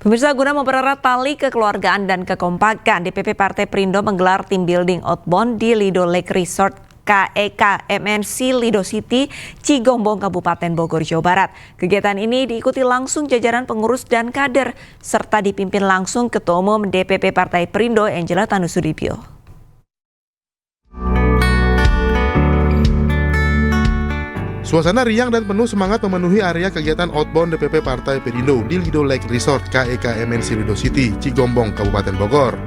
Pemirsa, guna mempererat tali kekeluargaan dan kekompakan, DPP Partai Perindo menggelar team building outbound di Lido Lake Resort KEK MNC Lido City, Cigombong, Kabupaten Bogor, Jawa Barat. Kegiatan ini diikuti langsung jajaran pengurus dan kader, serta dipimpin langsung Ketua Umum DPP Partai Perindo Angela Tanusudibyo. Suasana riang dan penuh semangat memenuhi area kegiatan outbound DPP Partai Perindo di Lido Lake Resort KEK MNC Lido City, Cigombong, Kabupaten Bogor.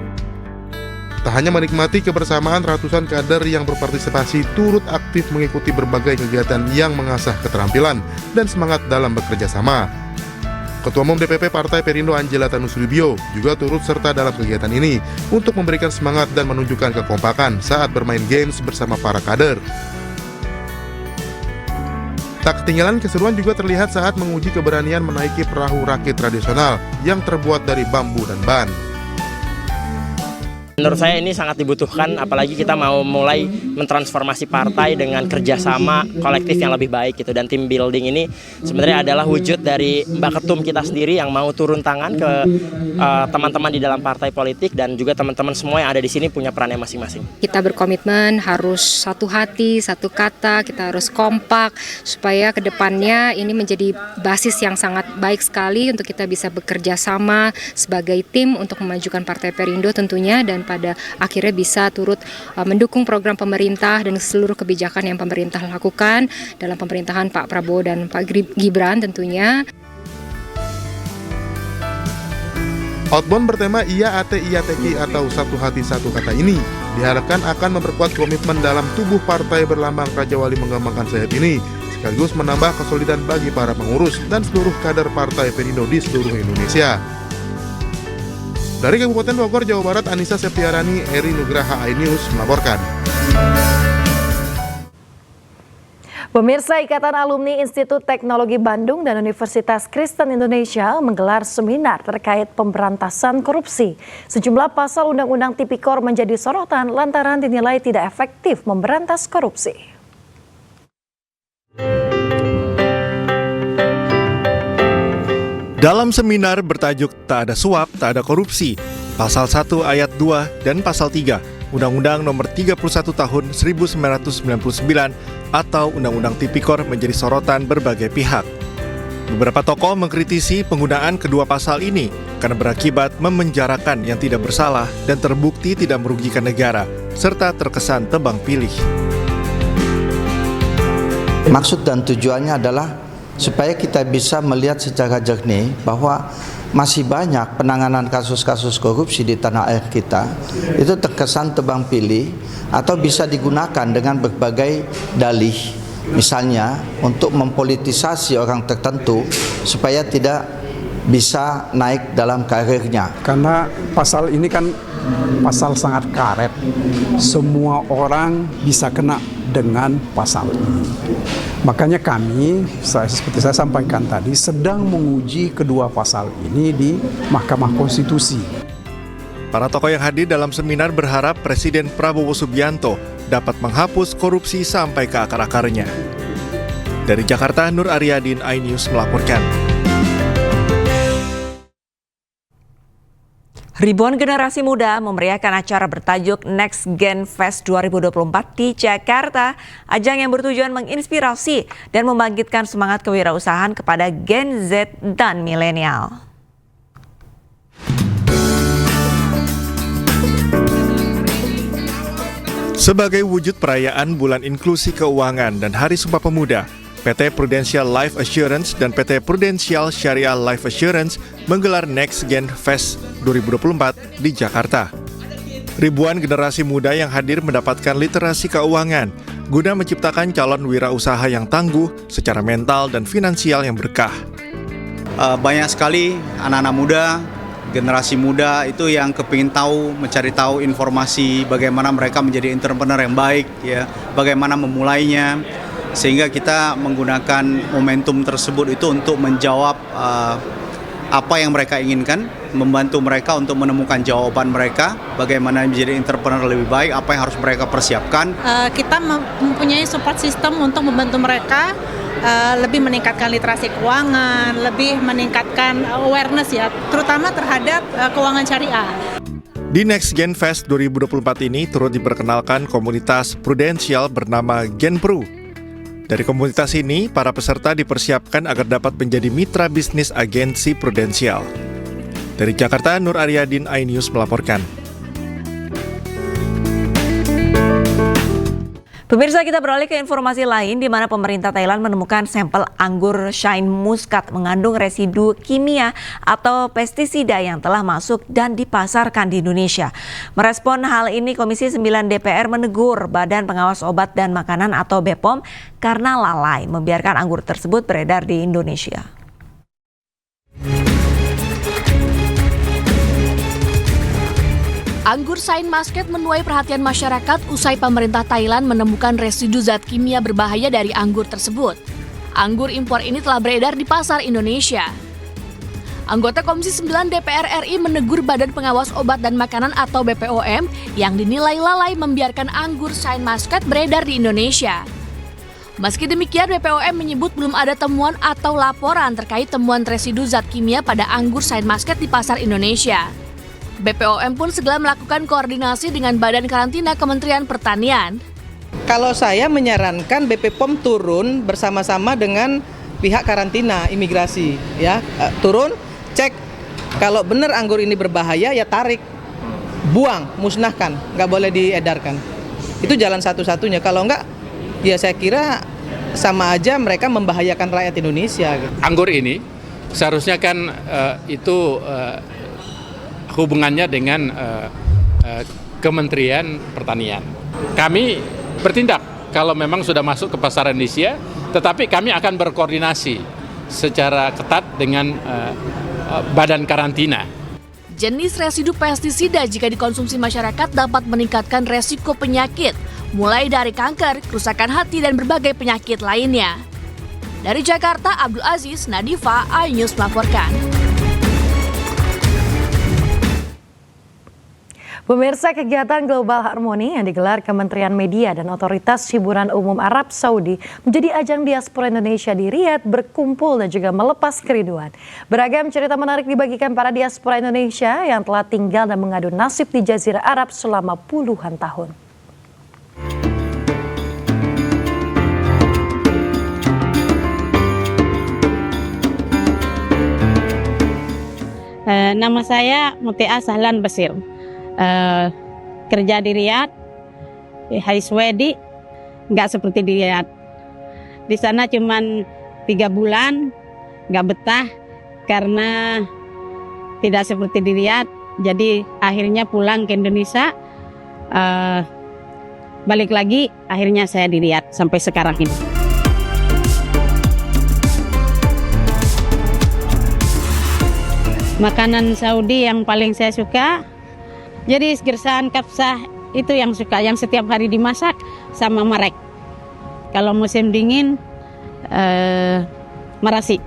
Tak hanya menikmati kebersamaan, ratusan kader yang berpartisipasi turut aktif mengikuti berbagai kegiatan yang mengasah keterampilan dan semangat dalam bekerja sama. Ketua Umum DPP Partai Perindo Angela Tanusudibyo juga turut serta dalam kegiatan ini untuk memberikan semangat dan menunjukkan kekompakan saat bermain games bersama para kader. Tak ketinggalan keseruan juga terlihat saat menguji keberanian menaiki perahu rakit tradisional yang terbuat dari bambu dan ban. Menurut saya ini sangat dibutuhkan, apalagi kita mau mulai mentransformasi partai dengan kerjasama kolektif yang lebih baik gitu. Dan tim building ini sebenarnya adalah wujud dari Mbak Ketum kita sendiri yang mau turun tangan ke teman-teman di dalam partai politik, dan juga teman-teman semua yang ada di sini punya perannya masing-masing. Kita berkomitmen harus satu hati, satu kata, kita harus kompak supaya kedepannya ini menjadi basis yang sangat baik sekali untuk kita bisa bekerja sama sebagai tim untuk memajukan Partai Perindo tentunya, dan pada akhirnya bisa turut mendukung program pemerintah dan seluruh kebijakan yang pemerintah lakukan dalam pemerintahan Pak Prabowo dan Pak Gibran tentunya. Outbound bertema IAAT-IATQ atau satu hati satu kata ini diharapkan akan memperkuat komitmen dalam tubuh partai berlambang Raja Wali mengembangkan sayap ini, sekaligus menambah kesolidan bagi para pengurus dan seluruh kader Partai Perindo di seluruh Indonesia. Dari Kabupaten Bogor, Jawa Barat, Anissa Septiarani, Eri Nugraha, iNews melaporkan. Pemirsa, Ikatan Alumni Institut Teknologi Bandung dan Universitas Kristen Indonesia menggelar seminar terkait pemberantasan korupsi. Sejumlah pasal Undang-Undang Tipikor menjadi sorotan lantaran dinilai tidak efektif memberantas korupsi. Dalam seminar bertajuk Tak Ada Suap, Tak Ada Korupsi, Pasal 1 Ayat 2 dan Pasal 3, Undang-Undang Nomor 31 Tahun 1999 atau Undang-Undang Tipikor menjadi sorotan berbagai pihak. Beberapa tokoh mengkritisi penggunaan kedua pasal ini karena berakibat memenjarakan yang tidak bersalah dan terbukti tidak merugikan negara, serta terkesan tebang pilih. Maksud dan tujuannya adalah supaya kita bisa melihat secara jernih bahwa masih banyak penanganan kasus-kasus korupsi di tanah air kita itu terkesan tebang pilih atau bisa digunakan dengan berbagai dalih, misalnya untuk mempolitisasi orang tertentu supaya tidak bisa naik dalam karirnya. Karena pasal ini kan pasal sangat karet, semua orang bisa kena dengan pasal ini. Makanya kami, seperti saya sampaikan tadi, sedang menguji kedua pasal ini di Mahkamah Konstitusi. Para tokoh yang hadir dalam seminar berharap Presiden Prabowo Subianto dapat menghapus korupsi sampai ke akar-akarnya. Dari Jakarta, Nur Aryadin, iNews melaporkan. Ribuan generasi muda memeriahkan acara bertajuk Next Gen Fest 2024 di Jakarta. Ajang yang bertujuan menginspirasi dan membangkitkan semangat kewirausahaan kepada Gen Z dan milenial. Sebagai wujud perayaan Bulan Inklusi Keuangan dan Hari Sumpah Pemuda, PT Prudential Life Assurance dan PT Prudential Syariah Life Assurance menggelar Next Gen Fest 2024 di Jakarta. Ribuan generasi muda yang hadir mendapatkan literasi keuangan guna menciptakan calon wirausaha yang tangguh secara mental dan finansial yang berkah. Banyak sekali anak-anak muda, generasi muda itu yang kepingin tahu, mencari tahu informasi bagaimana mereka menjadi entrepreneur yang baik, ya, bagaimana memulainya. Sehingga kita menggunakan momentum tersebut itu untuk menjawab apa yang mereka inginkan, membantu mereka untuk menemukan jawaban mereka, bagaimana menjadi entrepreneur lebih baik, apa yang harus mereka persiapkan. Kita mempunyai support system untuk membantu mereka lebih meningkatkan literasi keuangan, lebih meningkatkan awareness ya, terutama terhadap keuangan syariah. Di Next Gen Fest 2024 ini turut diperkenalkan komunitas prudensial bernama Genpru. Dari komunitas ini, para peserta dipersiapkan agar dapat menjadi mitra bisnis agensi prudensial. Dari Jakarta, Nur Aryadin, iNews melaporkan. Pemirsa, kita beralih ke informasi lain di mana pemerintah Thailand menemukan sampel anggur Shine Muscat mengandung residu kimia atau pestisida yang telah masuk dan dipasarkan di Indonesia. Merespon hal ini, Komisi 9 DPR menegur Badan Pengawas Obat dan Makanan atau BPOM karena lalai membiarkan anggur tersebut beredar di Indonesia. Anggur Shine Muscat menuai perhatian masyarakat usai pemerintah Thailand menemukan residu zat kimia berbahaya dari anggur tersebut. Anggur impor ini telah beredar di pasar Indonesia. Anggota Komisi 9 DPR RI menegur Badan Pengawas Obat dan Makanan atau BPOM yang dinilai lalai membiarkan anggur Shine Muscat beredar di Indonesia. Meski demikian, BPOM menyebut belum ada temuan atau laporan terkait temuan residu zat kimia pada anggur Shine Muscat di pasar Indonesia. BPOM pun segera melakukan koordinasi dengan Badan Karantina Kementerian Pertanian. Kalau saya menyarankan BPOM turun bersama-sama dengan pihak karantina imigrasi, ya turun cek kalau benar anggur ini berbahaya ya tarik, buang, musnahkan, nggak boleh diedarkan. Itu jalan satu-satunya. Kalau nggak, ya saya kira sama aja mereka membahayakan rakyat Indonesia. Anggur ini seharusnya kan hubungannya dengan Kementerian Pertanian. Kami bertindak kalau memang sudah masuk ke pasar Indonesia, tetapi kami akan berkoordinasi secara ketat dengan badan karantina. Jenis residu pestisida jika dikonsumsi masyarakat dapat meningkatkan resiko penyakit, mulai dari kanker, kerusakan hati, dan berbagai penyakit lainnya. Dari Jakarta, Abdul Aziz, Nadifa, iNews melaporkan. Pemirsa, kegiatan Global Harmony yang digelar Kementerian Media dan Otoritas Hiburan Umum Arab Saudi menjadi ajang diaspora Indonesia di Riyadh berkumpul dan juga melepas kerinduan. Beragam cerita menarik dibagikan para diaspora Indonesia yang telah tinggal dan mengadu nasib di Jazirah Arab selama puluhan tahun. Nama saya Mutia Sahlan Basir. Kerja di Riyadh, di Swedi, nggak seperti di Riyadh. Di sana cuman 3 bulan, nggak betah karena tidak seperti di Riyadh. Jadi akhirnya pulang ke Indonesia, balik lagi, akhirnya saya di Riyadh sampai sekarang ini. Makanan Saudi yang paling saya suka, jadi girsaan kapsah itu yang suka, yang setiap hari dimasak sama marek. Kalau musim dingin, marasi.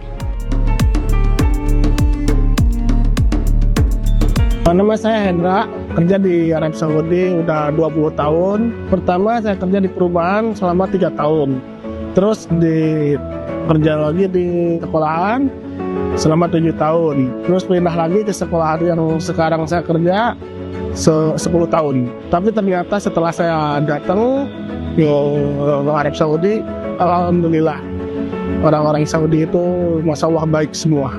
Nama saya Hendra, kerja di Arab Saudi udah 20 tahun. Pertama saya kerja di perumahan selama 3 tahun. Terus kerja lagi di sekolahan selama 7 tahun. Terus pindah lagi ke sekolahan yang sekarang saya kerja 10 tahun. Tapi ternyata setelah saya datang ke Arab Saudi, alhamdulillah orang-orang Saudi itu masya Allah baik semua.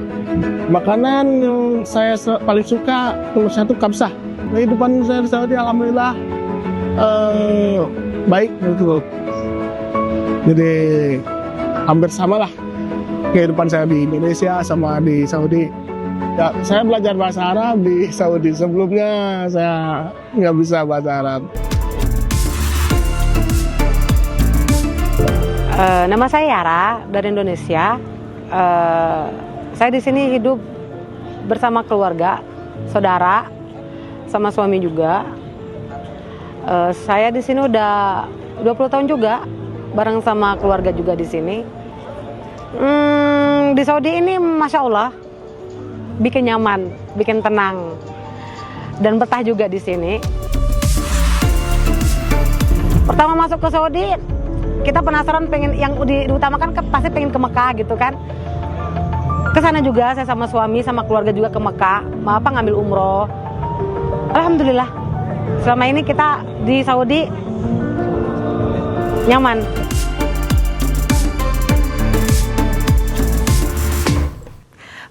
Makanan yang saya paling suka nomor 1 kapsah. Kehidupan saya di Saudi alhamdulillah baik gitu. Jadi hampir sama lah kehidupan saya di Indonesia sama di Saudi. Ya, saya belajar bahasa Arab di Saudi. Sebelumnya saya nggak bisa bahasa Arab. Nama saya Yara dari Indonesia. Saya di sini hidup bersama keluarga, saudara, sama suami juga. Saya di sini udah 20 tahun juga, bareng sama keluarga juga di sini. Di Saudi ini Masya Allah, bikin nyaman, bikin tenang, dan betah juga di sini. Pertama masuk ke Saudi, kita penasaran pengen yang diutamakan pasti pengen ke Mekah gitu kan. Kesana juga saya sama suami sama keluarga juga ke Mekah, ngambil umroh. Alhamdulillah selama ini kita di Saudi nyaman.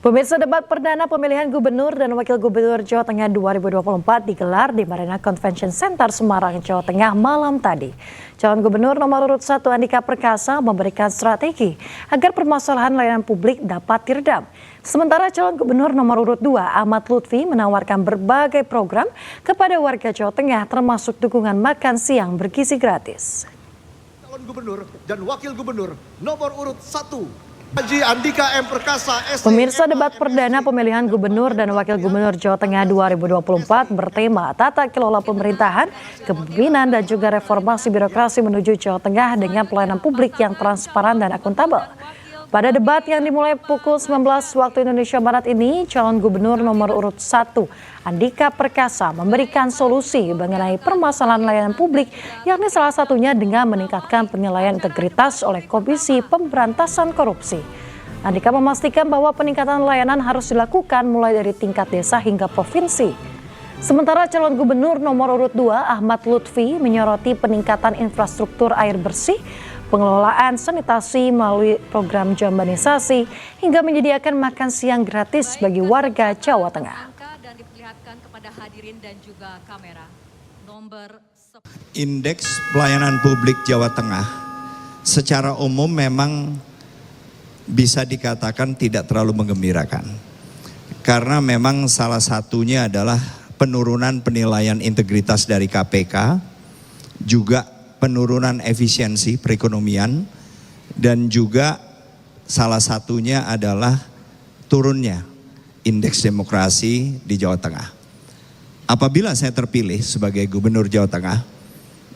Pemirsa, debat perdana pemilihan gubernur dan wakil gubernur Jawa Tengah 2024 digelar di Marina Convention Center Semarang, Jawa Tengah malam tadi. Calon gubernur nomor urut 1 Andika Perkasa memberikan strategi agar permasalahan layanan publik dapat diredam. Sementara calon gubernur nomor urut 2 Ahmad Lutfi menawarkan berbagai program kepada warga Jawa Tengah termasuk dukungan makan siang bergizi gratis. Calon gubernur dan wakil gubernur nomor urut 1 Haji Andika M. Perkasa. Pemirsa, debat perdana pemilihan gubernur dan wakil gubernur Jawa Tengah 2024 bertema tata kelola pemerintahan, kepemimpinan dan juga reformasi birokrasi menuju Jawa Tengah dengan pelayanan publik yang transparan dan akuntabel. Pada debat yang dimulai pukul 19 waktu Indonesia Barat ini, calon gubernur nomor urut 1 Andika Perkasa memberikan solusi mengenai permasalahan layanan publik, yakni salah satunya dengan meningkatkan penilaian integritas oleh Komisi Pemberantasan Korupsi. Andika memastikan bahwa peningkatan layanan harus dilakukan mulai dari tingkat desa hingga provinsi. Sementara calon gubernur nomor urut 2 Ahmad Lutfi menyoroti peningkatan infrastruktur air bersih, pengelolaan sanitasi melalui program jambanisasi, hingga menyediakan makan siang gratis bagi warga Jawa Tengah. Dan diperlihatkan kepada hadirin dan juga kamera. Indeks pelayanan publik Jawa Tengah secara umum memang bisa dikatakan tidak terlalu menggembirakan. Karena memang salah satunya adalah penurunan penilaian integritas dari KPK, juga penurunan efisiensi perekonomian, dan juga salah satunya adalah turunnya indeks demokrasi di Jawa Tengah. Apabila saya terpilih sebagai gubernur Jawa Tengah,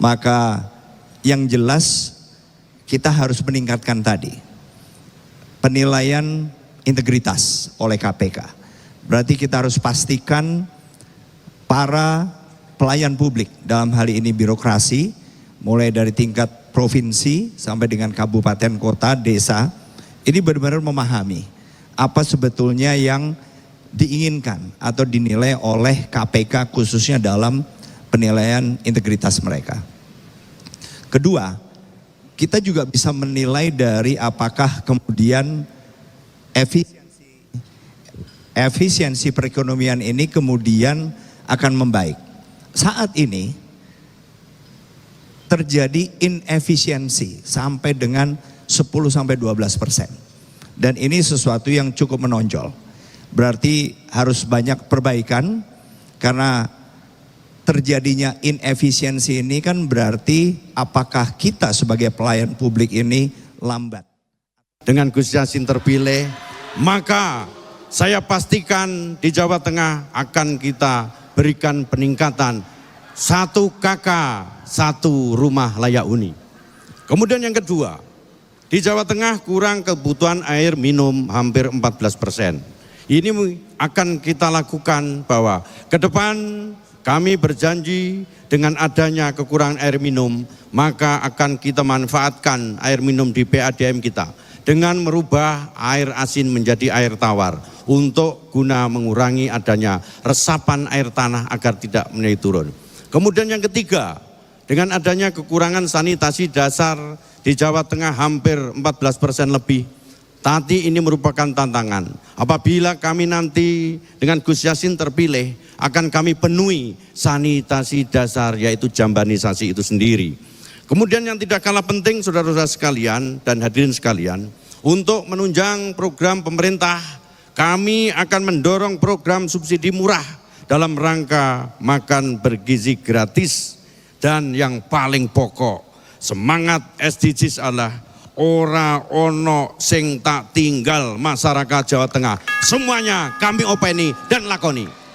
maka yang jelas kita harus meningkatkan tadi penilaian integritas oleh KPK. Berarti kita harus pastikan para pelayan publik, dalam hal ini birokrasi, mulai dari tingkat provinsi sampai dengan kabupaten, kota, desa, ini benar-benar memahami apa sebetulnya yang diinginkan atau dinilai oleh KPK khususnya dalam penilaian integritas mereka. Kedua, kita juga bisa menilai dari apakah kemudian efisiensi perekonomian ini kemudian akan membaik. Saat ini terjadi inefisiensi sampai dengan 10-12%. Dan ini sesuatu yang cukup menonjol. Berarti harus banyak perbaikan, karena terjadinya inefisiensi ini kan berarti apakah kita sebagai pelayan publik ini lambat. Dengan Gus Yassin terpilih, maka saya pastikan di Jawa Tengah akan kita berikan peningkatan 1 KK, 1 rumah layak huni. Kemudian yang kedua, di Jawa Tengah kurang kebutuhan air minum hampir 14%. Ini akan kita lakukan bahwa ke depan kami berjanji dengan adanya kekurangan air minum, maka akan kita manfaatkan air minum di PADM kita dengan merubah air asin menjadi air tawar untuk guna mengurangi adanya resapan air tanah agar tidak menjadi turun. Kemudian yang ketiga, dengan adanya kekurangan sanitasi dasar di Jawa Tengah hampir 14% lebih. Tadi ini merupakan tantangan. Apabila kami nanti dengan Gus Yassin terpilih, akan kami penuhi sanitasi dasar, yaitu jambanisasi itu sendiri. Kemudian yang tidak kalah penting, saudara-saudara sekalian dan hadirin sekalian, untuk menunjang program pemerintah, kami akan mendorong program subsidi murah dalam rangka makan bergizi gratis. Dan yang paling pokok, semangat SDGs adalah ora ono sing tak tinggal masyarakat Jawa Tengah. Semuanya kami openi dan lakoni.